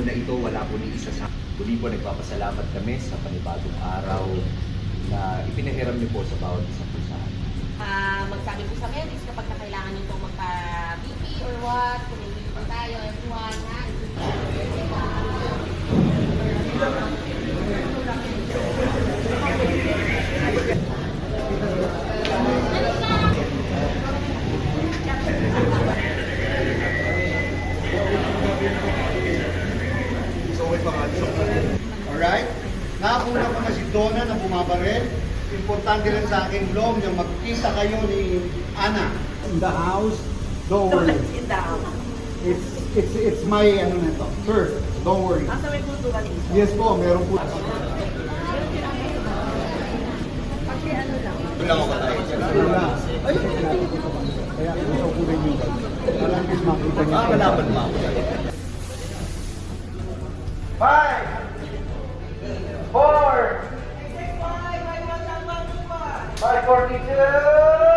po na ito, wala po ni isa sa... Muli po nagpapasalamat kami sa panibagong araw na ipinahiram niyo po sa bawat isang po sa atin. Magsabi po sa medics kapag na kailangan nyo itong magpa-BP or what, kumili po tayo, everyone, ha? Alright? Nakakuha ko na si Donna na bumabaril. Importante rin sa akin, Blom, yung magkita kayo ni Ana. In the house, don't worry. In the house. It's my, ano na ito, sir, don't worry. Asa may kulturan dito? Yes po, meron po. Pati ano lang. Wala ko tayo. Wala. Ay, kaya gusto ko rin yun. Parang is makita niya. Malaban mo ako. 5, 4, 542.